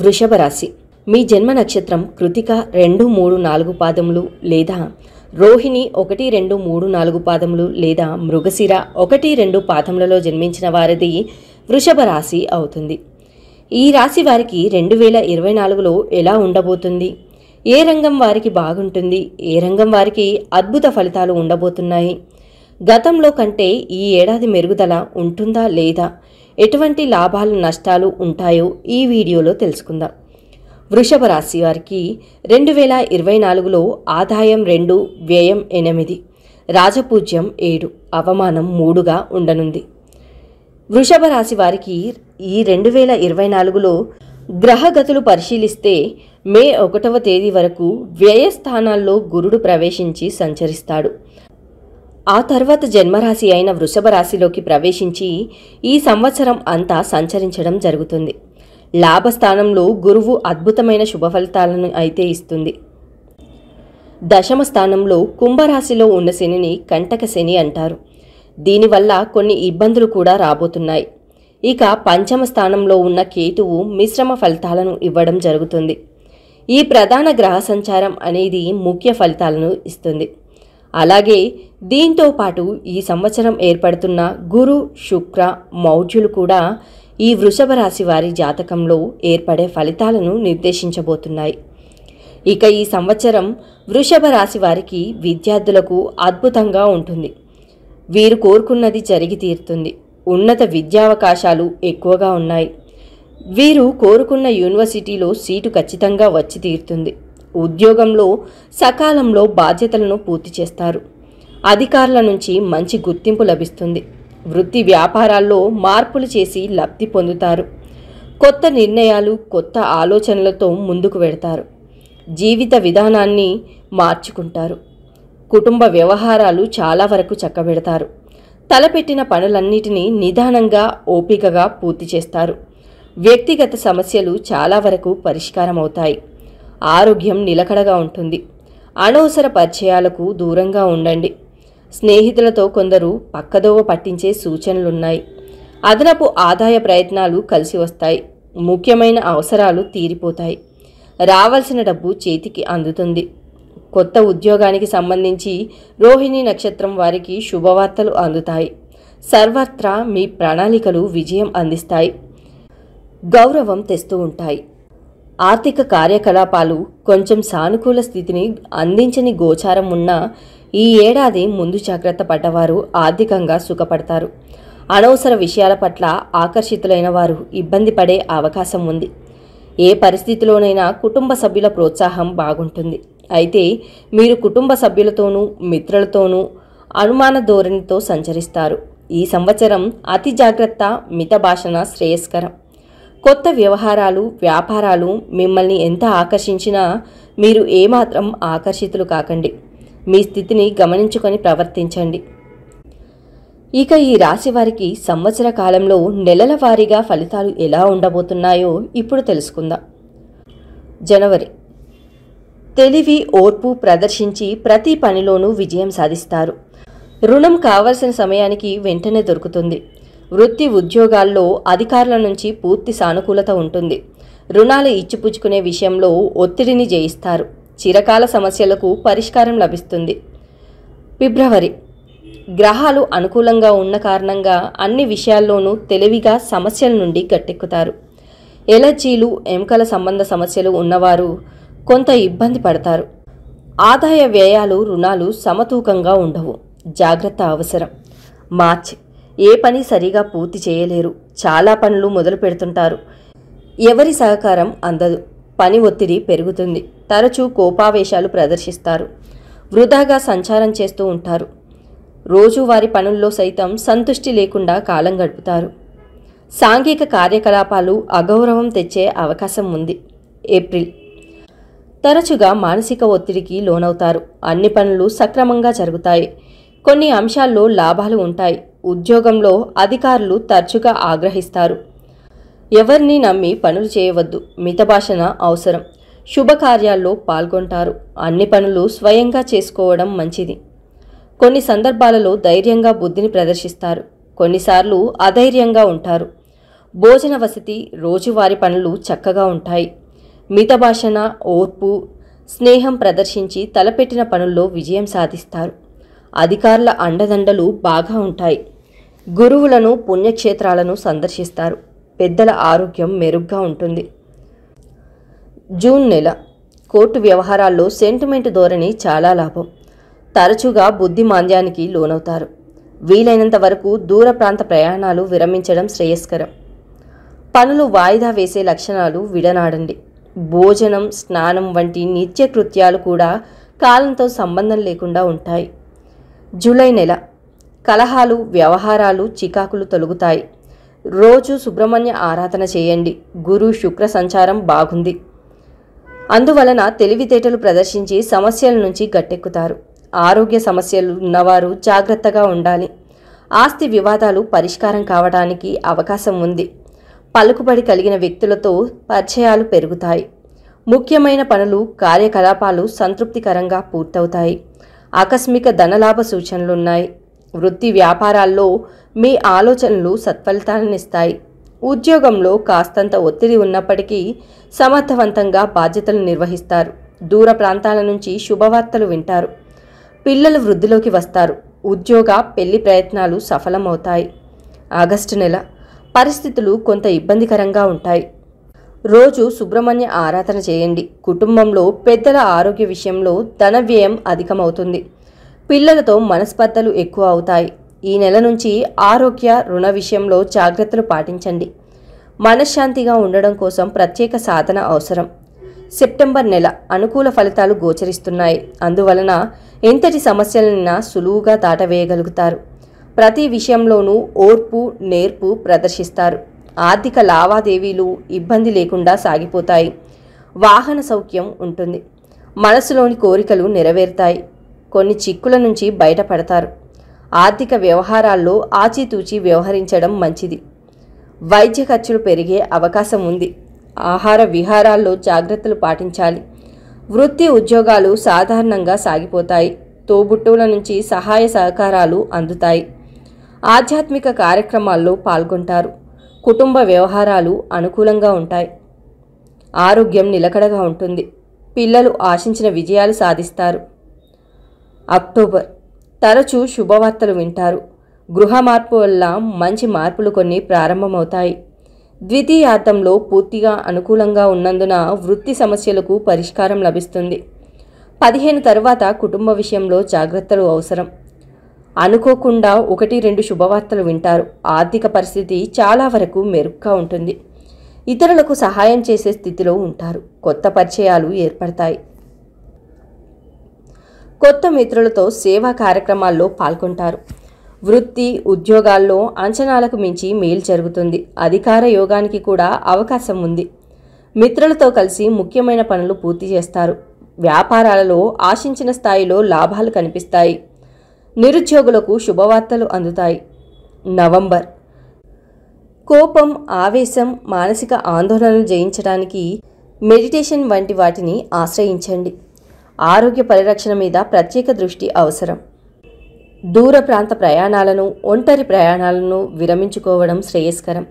వృషభ రాశి. మీ జన్మ నక్షత్రం కృతిక 2, 3, 4 పాదములు లేదా రోహిణి 1, 2, 3, 4 పాదములు లేదా మృగశిర 1, 2 పాదములలో జన్మించిన వారిది వృషభ రాశి అవుతుంది. ఈ రాశి వారికి 2024లో ఎలా ఉండబోతుంది? ఏ రంగం వారికి బాగుంటుంది? ఏ రంగం వారికి అద్భుత ఫలితాలు ఉండబోతున్నాయి? గతంలో కంటే ఈ ఏడాది మెరుగుదల ఉంటుందా లేదా? ఎటువంటి లాభాలు నష్టాలు ఉంటాయో ఈ వీడియోలో తెలుసుకుందాం. వృషభ రాశి వారికి 2024లో ఆదాయం 2, వ్యయం 8, రాజపూజ్యం 7, అవమానం 3గా ఉండనుంది. వృషభ రాశి వారికి ఈ 2024లో గ్రహగతులు పరిశీలిస్తే మే 1వ తేదీ వరకు వ్యయస్థానాల్లో గురుడు ప్రవేశించి సంచరిస్తాడు. ఆ తర్వాత జన్మరాశి అయిన వృషభ రాశిలోకి ప్రవేశించి ఈ సంవత్సరం అంతా సంచరించడం జరుగుతుంది. లాభస్థానంలో గురువు అద్భుతమైన శుభ ఫలితాలను అయితే ఇస్తుంది. దశమ స్థానంలో కుంభరాశిలో ఉన్న శనిని కంటక శని అంటారు. దీనివల్ల కొన్ని ఇబ్బందులు కూడా రాబోతున్నాయి. ఇక పంచమ స్థానంలో ఉన్న కేతువు మిశ్రమ ఫలితాలను ఇవ్వడం జరుగుతుంది. ఈ ప్రధాన గ్రహ సంచారం అనేది ముఖ్య ఫలితాలను ఇస్తుంది. అలాగే దీంతో పాటు ఈ సంవత్సరం ఏర్పడుతున్న గురు, శుక్ర, మౌఢ్యులు కూడా ఈ వృషభ రాశి వారి జాతకంలో ఏర్పడే ఫలితాలను నిర్దేశించబోతున్నాయి. ఇక ఈ సంవత్సరం వృషభ రాశి వారికి విద్యార్థులకు అద్భుతంగా ఉంటుంది. వీరు కోరుకున్నది జరిగి తీరుతుంది. ఉన్నత విద్యావకాశాలు ఎక్కువగా ఉన్నాయి. వీరు కోరుకున్న యూనివర్సిటీలో సీటు ఖచ్చితంగా వచ్చి తీరుతుంది. ఉద్యోగంలో సకాలంలో బాధ్యతలను పూర్తి చేస్తారు. అధికారుల నుంచి మంచి గుర్తింపు లభిస్తుంది. వృత్తి వ్యాపారాల్లో మార్పులు చేసి లబ్ధి పొందుతారు. కొత్త నిర్ణయాలు, కొత్త ఆలోచనలతో ముందుకు వెడతారు. జీవిత విధానాన్ని మార్చుకుంటారు. కుటుంబ వ్యవహారాలు చాలా వరకు చక్కబెడతారు. తలపెట్టిన పనులన్నిటినీ నిదానంగా, ఓపికగా పూర్తి చేస్తారు. వ్యక్తిగత సమస్యలు చాలా వరకు పరిష్కారం అవుతాయి. ఆరోగ్యం నిలకడగా ఉంటుంది. అనవసర పరిచయాలకు దూరంగా ఉండండి. స్నేహితులతో కొందరు పక్కదోవ పట్టించే సూచనలున్నాయి. అదనపు ఆదాయ ప్రయత్నాలు కలిసి వస్తాయి. ముఖ్యమైన అవసరాలు తీరిపోతాయి. రావాల్సిన డబ్బు చేతికి అందుతుంది. కొత్త ఉద్యోగానికి సంబంధించి రోహిణి నక్షత్రం వారికి శుభవార్తలు అందుతాయి. సర్వత్రా మీ ప్రణాళికలు విజయం అందిస్తాయి. గౌరవం తెస్తూ ఉంటాయి. ఆర్థిక కార్యకలాపాలు కొంచెం సానుకూల స్థితిని అందించని గోచారం ఉన్న ఈ ఏడాది ముందు జాగ్రత్త పడ్డవారు ఆర్థికంగా సుఖపడతారు. అనవసర విషయాల పట్ల ఆకర్షితులైన వారు ఇబ్బంది పడే అవకాశం ఉంది. ఏ పరిస్థితిలోనైనా కుటుంబ సభ్యుల ప్రోత్సాహం బాగుంటుంది. అయితే మీరు కుటుంబ సభ్యులతోనూ మిత్రులతోనూ అనుమాన ధోరణితో సంచరిస్తారు. ఈ సంవత్సరం అతి జాగ్రత్త, మితభాషణ శ్రేయస్కరం. కొత్త వ్యవహారాలు, వ్యాపారాలు మిమ్మల్ని ఎంత ఆకర్షించినా మీరు ఏమాత్రం ఆకర్షితులు కాకండి. మీ స్థితిని గమనించుకొని ప్రవర్తించండి. ఇక ఈ రాశి వారికి సంవత్సర కాలంలో నెలల వారీగా ఫలితాలు ఎలా ఉండబోతున్నాయో ఇప్పుడు తెలుసుకుందాం. జనవరి. తెలివి, ఓర్పు ప్రదర్శించి ప్రతి పనిలోనూ విజయం సాధిస్తారు. రుణం కావలసిన సమయానికి వెంటనే దొరుకుతుంది. వృత్తి ఉద్యోగాల్లో అధికారుల నుంచి పూర్తి సానుకూలత ఉంటుంది. రుణాలు ఇచ్చిపుచ్చుకునే విషయంలో ఒత్తిడిని జయిస్తారు. చిరకాల సమస్యలకు పరిష్కారం లభిస్తుంది. ఫిబ్రవరి. గ్రహాలు అనుకూలంగా ఉన్న కారణంగా అన్ని విషయాల్లోనూ తెలివిగా సమస్యల నుండి గట్టెక్కుతారు. ఎలర్జీలు, ఎముకల సంబంధ సమస్యలు ఉన్నవారు కొంత ఇబ్బంది పడతారు. ఆదాయ వ్యయాలు, రుణాలు సమతూకంగా ఉండవు. జాగ్రత్త అవసరం. మార్చి. ఏ పని సరిగా పూర్తి చేయలేరు. చాలా పనులు మొదలు పెడుతుంటారు. ఎవరి సహకారం అందదు. పని ఒత్తిడి పెరుగుతుంది. తరచూ కోపావేశాలు ప్రదర్శిస్తారు. వృధాగా సంచారం చేస్తూ ఉంటారు. రోజువారీ పనుల్లో సైతం సంతృష్టి లేకుండా కాలం గడుపుతారు. సాంఘిక కార్యకలాపాలు అగౌరవం తెచ్చే అవకాశం ఉంది. ఏప్రిల్. తరచుగా మానసిక ఒత్తిడికి లోనవుతారు. అన్ని పనులు సక్రమంగా జరుగుతాయి. కొన్ని అంశాల్లో లాభాలు ఉంటాయి. ఉద్యోగంలో అధికారులు తరచుగా ఆగ్రహిస్తారు. ఎవరిని నమ్మి పనులు చేయవద్దు. మితభాషణ అవసరం. శుభకార్యాల్లో పాల్గొంటారు. అన్ని పనులు స్వయంగా చేసుకోవడం మంచిది. కొన్ని సందర్భాలలో ధైర్యంగా బుద్ధిని ప్రదర్శిస్తారు. కొన్నిసార్లు అధైర్యంగా ఉంటారు. భోజన వసతి, రోజువారీ పనులు చక్కగా ఉంటాయి. మితభాషణ, ఓర్పు, స్నేహం ప్రదర్శించి తలపెట్టిన పనుల్లో విజయం సాధిస్తారు. అధికారుల అండదండలు బాగా ఉంటాయి. గురువులను, పుణ్యక్షేత్రాలను సందర్శిస్తారు. పెద్దల ఆరోగ్యం మెరుగ్గా ఉంటుంది. జూన్ నెల కోర్టు వ్యవహారాల్లో సెంటిమెంట్ ధోరణి చాలా లాభం. తరచుగా బుద్ధిమాంద్యానికి లోనవుతారు. వీలైనంత వరకు దూర ప్రాంత ప్రయాణాలు విరమించడం శ్రేయస్కరం. పనులు వాయిదా వేసే లక్షణాలు విడనాడండి. భోజనం, స్నానం వంటి నిత్యకృత్యాలు కూడా కాలంతో సంబంధం లేకుండా ఉంటాయి. జూలై నెల కలహాలు, వ్యవహారాలు, చికాకులు తొలగుతాయి. రోజు సుబ్రహ్మణ్య ఆరాధన చేయండి. గురు శుక్ర సంచారం బాగుంది. అందువలన తెలివితేటలు ప్రదర్శించి సమస్యల నుంచి గట్టెక్కుతారు. ఆరోగ్య సమస్యలు ఉన్నవారు జాగ్రత్తగా ఉండాలి. ఆస్తి వివాదాలు పరిష్కారం కావడానికి అవకాశం ఉంది. పలుకుబడి కలిగిన వ్యక్తులతో పరిచయాలు పెరుగుతాయి. ముఖ్యమైన పనులు, కార్యకలాపాలు సంతృప్తికరంగా పూర్తవుతాయి. ఆకస్మిక ధనలాభ సూచనలున్నాయి. వృత్తి వ్యాపారాల్లో మీ ఆలోచనలు సత్ఫలితాలనిస్తాయి. ఉద్యోగంలో కాస్తంత ఒత్తిడి ఉన్నప్పటికీ సమర్థవంతంగా బాధ్యతలు నిర్వహిస్తారు. దూర ప్రాంతాల నుంచి శుభవార్తలు వింటారు. పిల్లలు వృద్ధిలోకి వస్తారు. ఉద్యోగ, పెళ్లి ప్రయత్నాలు సఫలమవుతాయి. ఆగస్టు నెల పరిస్థితులు కొంత ఇబ్బందికరంగా ఉంటాయి. రోజు సుబ్రహ్మణ్య ఆరాధన చేయండి. కుటుంబంలో పెద్దల ఆరోగ్య విషయంలో ధన వ్యయం అధికమవుతుంది. పిల్లలతో మనస్పర్ధలు ఎక్కువ అవుతాయి. ఈ నెల నుంచి ఆరోగ్య, రుణ విషయంలో జాగ్రత్తలు పాటించండి. మనశ్శాంతిగా ఉండడం కోసం ప్రత్యేక సాధన అవసరం. సెప్టెంబర్ నెల అనుకూల ఫలితాలు గోచరిస్తున్నాయి. అందువలన ఎంతటి సమస్యలైనా సులువుగా దాటవేయగలుగుతారు. ప్రతి విషయంలోనూ ఓర్పు, నేర్పు ప్రదర్శిస్తారు. ఆర్థిక లావాదేవీలు ఇబ్బంది లేకుండా సాగిపోతాయి. వాహన సౌఖ్యం ఉంటుంది. మనసులోని కోరికలు నెరవేరుతాయి. కొన్ని చిక్కుల నుంచి బయటపడతారు. ఆర్థిక వ్యవహారాల్లో ఆచితూచి వ్యవహరించడం మంచిది. వైద్య ఖర్చులు పెరిగే అవకాశం ఉంది. ఆహార విహారాల్లో జాగ్రత్తలు పాటించాలి. వృత్తి, ఉద్యోగాలు సాధారణంగా సాగిపోతాయి. తోబుట్టువుల నుంచి సహాయ సహకారాలు అందుతాయి. ఆధ్యాత్మిక కార్యక్రమాల్లో పాల్గొంటారు. కుటుంబ వ్యవహారాలు అనుకూలంగా ఉంటాయి. ఆరోగ్యం నిలకడగా ఉంటుంది. పిల్లలు ఆశించిన విజయాలు సాధిస్తారు. అక్టోబర్ తరచూ శుభవార్తలు వింటారు. గృహ మార్పు వల్ల మంచి మార్పులు కొన్ని ప్రారంభమవుతాయి. ద్వితీయార్థంలో పూర్తిగా అనుకూలంగా ఉన్నందున వృత్తి సమస్యలకు పరిష్కారం లభిస్తుంది. 15 తరువాత కుటుంబ విషయంలో జాగ్రత్తలు అవసరం. అనుకోకుండా 1-2 శుభవార్తలు వింటారు. ఆర్థిక పరిస్థితి చాలా వరకు మెరుగ్గా ఉంటుంది. ఇతరులకు సహాయం చేసే స్థితిలో ఉంటారు. కొత్త పరిచయాలు ఏర్పడతాయి. కొత్త మిత్రులతో సేవా కార్యక్రమాల్లో పాల్గొంటారు. వృత్తి, ఉద్యోగాల్లో అంచనాలకు మించి మేలు జరుగుతుంది. అధికార యోగానికి కూడా అవకాశం ఉంది. మిత్రులతో కలిసి ముఖ్యమైన పనులు పూర్తి చేస్తారు. వ్యాపారాలలో ఆశించిన స్థాయిలో లాభాలు కనిపిస్తాయి. నిరుద్యోగులకు శుభవార్తలు అందుతాయి. నవంబర్ కోపం, ఆవేశం, మానసిక ఆందోళనలు జయించడానికి మెడిటేషన్ వంటి వాటిని ఆశ్రయించండి. ఆరోగ్య పరిరక్షణ మీద ప్రత్యేక దృష్టి అవసరం. దూర ప్రాంత ప్రయాణాలను, ఒంటరి ప్రయాణాలను విరమించుకోవడం శ్రేయస్కరం.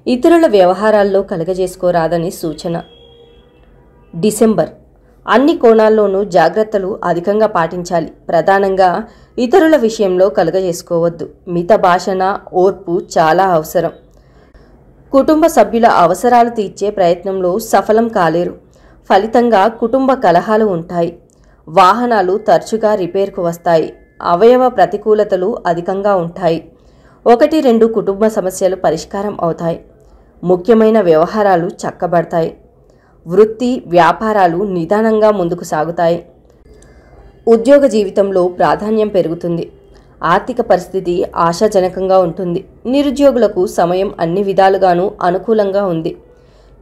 ఇతరుల వ్యవహారాల్లో కలగజేసుకోరాదని సూచన. డిసెంబర్ అన్ని కోణాల్లోనూ జాగ్రత్తలు అధికంగా పాటించాలి. ప్రధానంగా ఇతరుల విషయంలో కలగజేసుకోవద్దు. మితభాషణ, ఓర్పు చాలా అవసరం. కుటుంబ సభ్యుల అవసరాలు తీర్చే ప్రయత్నంలో సఫలం కాలేరు. ఫలితంగా కుటుంబ కలహాలు ఉంటాయి. వాహనాలు తరచుగా రిపేర్కు వస్తాయి. అవయవ ప్రతికూలతలు అధికంగా ఉంటాయి. 1-2 కుటుంబ సమస్యలు పరిష్కారం అవుతాయి. ముఖ్యమైన వ్యవహారాలు చక్కబడతాయి. వృత్తి, వ్యాపారాలు నిదానంగా ముందుకు సాగుతాయి. ఉద్యోగ జీవితంలో ప్రాధాన్యం పెరుగుతుంది. ఆర్థిక పరిస్థితి ఆశాజనకంగా ఉంటుంది. నిరుద్యోగులకు సమయం అన్ని విధాలుగానూ అనుకూలంగా ఉంది.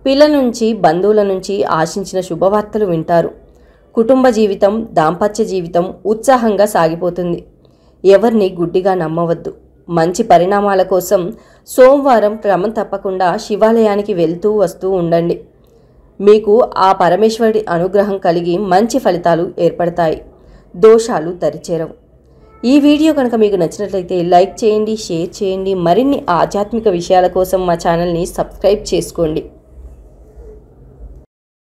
పిల్లల నుంచి, బంధువుల నుంచి ఆశించిన శుభవార్తలు వింటారు. కుటుంబ జీవితం, దాంపత్య జీవితం ఉత్సాహంగా సాగిపోతుంది. ఎవరిని గుడ్డిగా నమ్మవద్దు. మంచి పరిణామాల కోసం సోమవారం క్రమం తప్పకుండా శివాలయానికి వెళ్తూ వస్తూ ఉండండి. మీకు ఆ పరమేశ్వరుడి అనుగ్రహం కలిగి మంచి ఫలితాలు ఏర్పడతాయి. దోషాలు దరిచేరవు. ఈ వీడియో కనుక మీకు నచ్చినట్లయితే లైక్ చేయండి, షేర్ చేయండి. మరిన్ని ఆధ్యాత్మిక విషయాల కోసం మా ఛానల్ని సబ్స్క్రైబ్ చేసుకోండి.